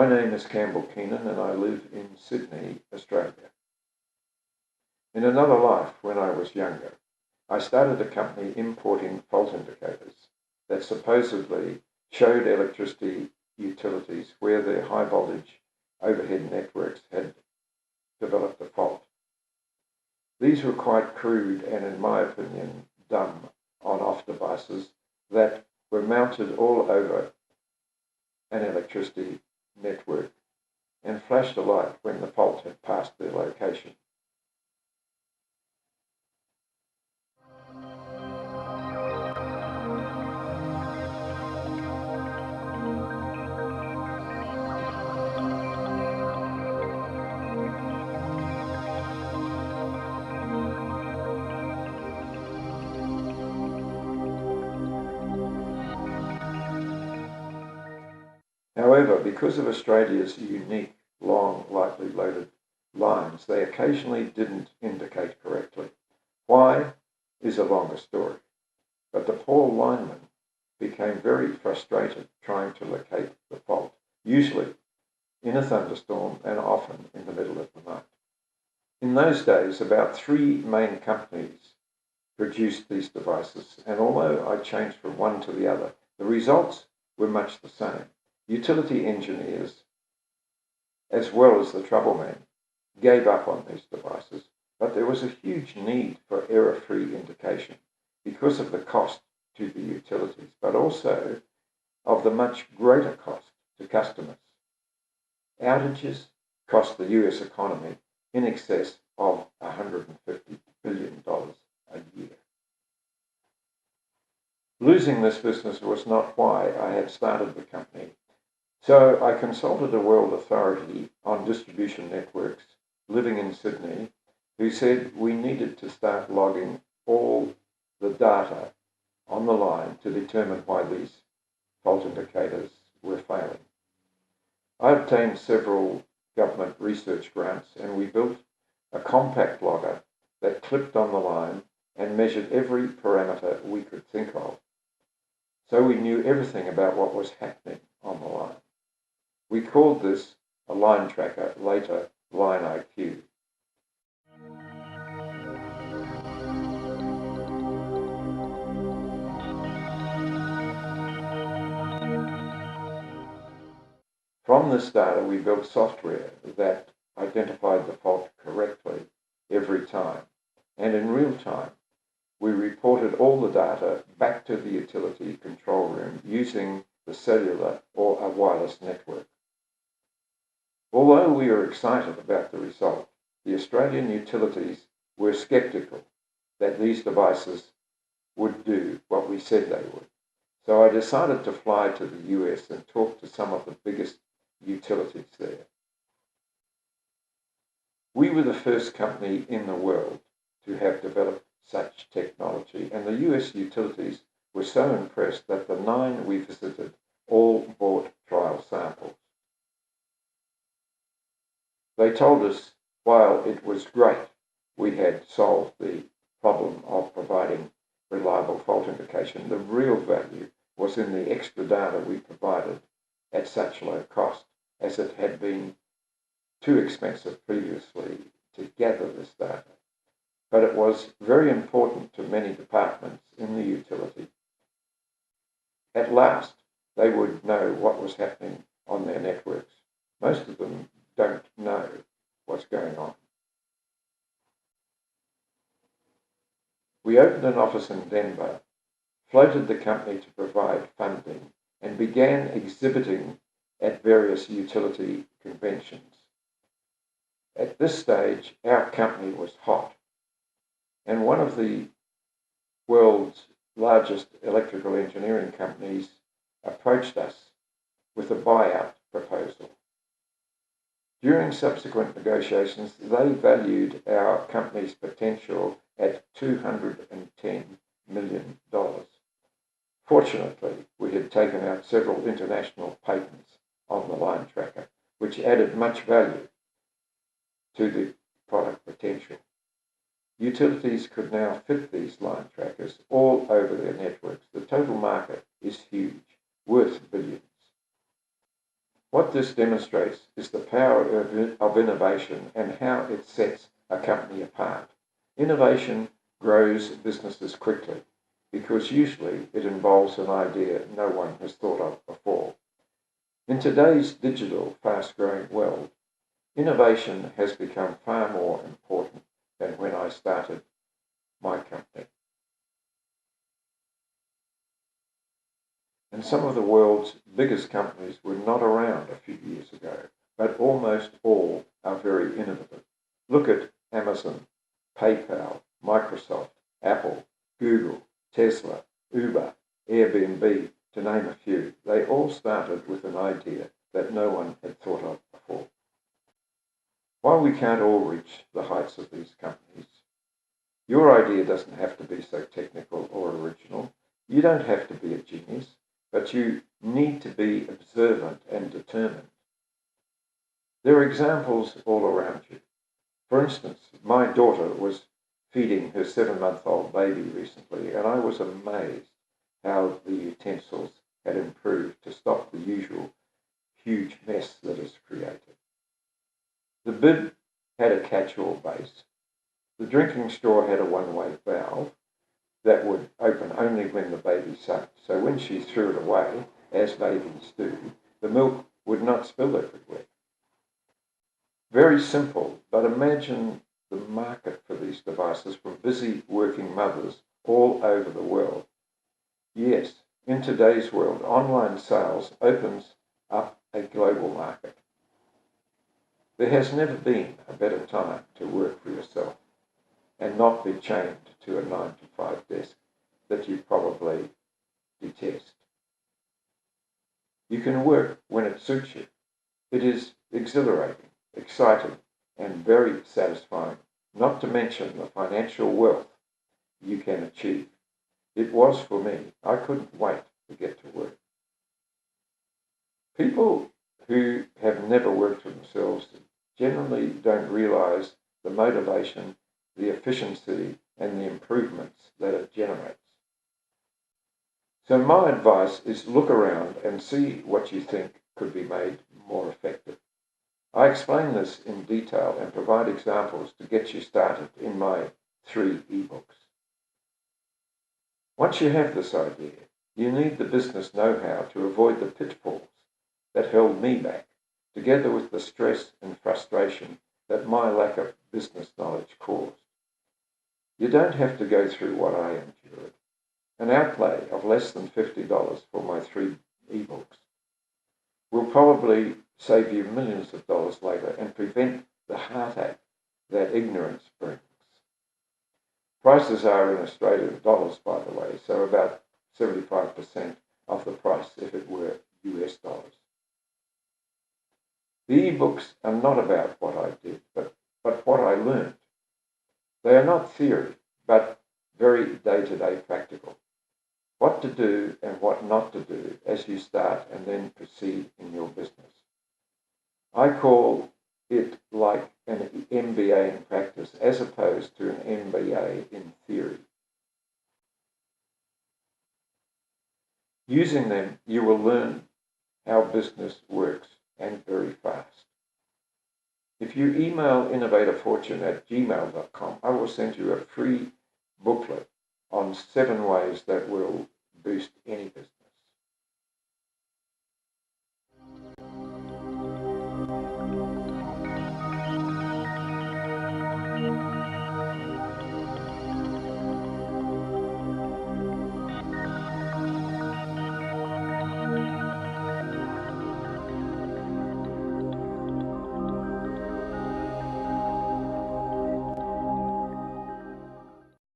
My name is Campbell Keenan and I live in Sydney, Australia. In another life, when I was younger, I started a company importing fault indicators that supposedly showed electricity utilities where their high voltage overhead networks had developed a fault. These were quite crude and, in my opinion, dumb on-off devices that were mounted all over an electricity network and flashed a light when the fault had passed their location. However, because of Australia's unique, long, lightly loaded lines, they occasionally didn't indicate correctly. Why is a longer story, but the poor lineman became very frustrated trying to locate the fault, usually in a thunderstorm and often in the middle of the night. In those days, about 3 main companies produced these devices, and although I changed from one to the other, the results were much the same. Utility engineers, as well as the troublemen, gave up on these devices, but there was a huge need for error-free indication because of the cost to the utilities, but also of the much greater cost to customers. Outages cost the US economy in excess of $150 billion a year. Losing this business was not why I had started the company. So I consulted a world authority on distribution networks living in Sydney who said we needed to start logging all the data on the line to determine why these fault indicators were failing. I obtained several government research grants and we built a compact logger that clipped on the line and measured every parameter we could think of. So we knew everything about what was happening on the line. We called this a line tracker, later Line IQ. From this data, we built software that identified the fault correctly every time. And in real time, we reported all the data back to the utility control room using the cellular or a wireless network. Although we were excited about the result, the Australian utilities were sceptical that these devices would do what we said they would. So I decided to fly to the US and talk to some of the biggest utilities there. We were the first company in the world to have developed such technology, and the US utilities were so impressed that the 9 we visited all bought trial samples. They told us while it was great we had solved the problem of providing reliable fault indication, the real value was in the extra data we provided at such low cost, as it had been too expensive previously to gather this data. But it was very important to many departments in the utility. At last, they would know what was happening on their networks. Most of them don't know what's going on. We opened an office in Denver, floated the company to provide funding, and began exhibiting at various utility conventions. At this stage, our company was hot, and one of the world's largest electrical engineering companies approached us with a buyout proposal. During subsequent negotiations, they valued our company's potential at $210 million. Fortunately, we had taken out several international patents on the line tracker, which added much value to the product potential. Utilities could now fit these line trackers all over their networks. The total market is huge, worth billions. What this demonstrates is the power of innovation and how it sets a company apart. Innovation grows businesses quickly because usually it involves an idea no one has thought of before. In today's digital, fast-growing world, innovation has become far more important than when I started my company. And some of the world's biggest companies were not around a few years ago, but almost all are very innovative. Look at Amazon, PayPal, Microsoft, Apple, Google, Tesla, Uber, Airbnb, to name a few. They all started with an idea that no one had thought of before. While we can't all reach the heights of these companies, your idea doesn't have to be so technical or original. You don't have to be a genius, but you need to be observant and determined. There are examples all around you. For instance, my daughter was feeding her 7-month-old baby recently, and I was amazed how the utensils had improved to stop the usual huge mess that is created. The bib had a catch-all base. The drinking straw had a one-way valve that would open only when the baby sucked. So when she threw it away, as babies do, the milk would not spill everywhere. Very simple, but imagine the market for these devices from busy working mothers all over the world. Yes, in today's world, online sales opens up a global market. There has never been a better time to work for yourself and not be chained to a 9-to-5 desk that you probably detest. You can work when it suits you. It is exhilarating, exciting, and very satisfying, not to mention the financial wealth you can achieve. It was for me. I couldn't wait to get to work. People who have never worked for themselves generally don't realize the motivation, the efficiency, and the improvements that it generates. So my advice is look around and see what you think could be made more effective. I explain this in detail and provide examples to get you started in my 3 ebooks. Once you have this idea, you need the business know-how to avoid the pitfalls that held me back, together with the stress and frustration that my lack of business knowledge caused. You don't have to go through what I endured. An outlay of less than $50 for my 3 ebooks will probably save you millions of dollars later and prevent the heartache that ignorance brings. Prices are in Australian dollars, by the way, so about 75% of the price if it were US dollars. The ebooks are not about what I did, but what I learned. They are not theory, but very day-to-day practical. What to do and what not to do as you start and then proceed in your business. I call it like an MBA in practice as opposed to an MBA in theory. Using them, you will learn how business works, and very fast. If you email innovatorfortune@gmail.com, I will send you a free booklet on 7 ways that will boost any business.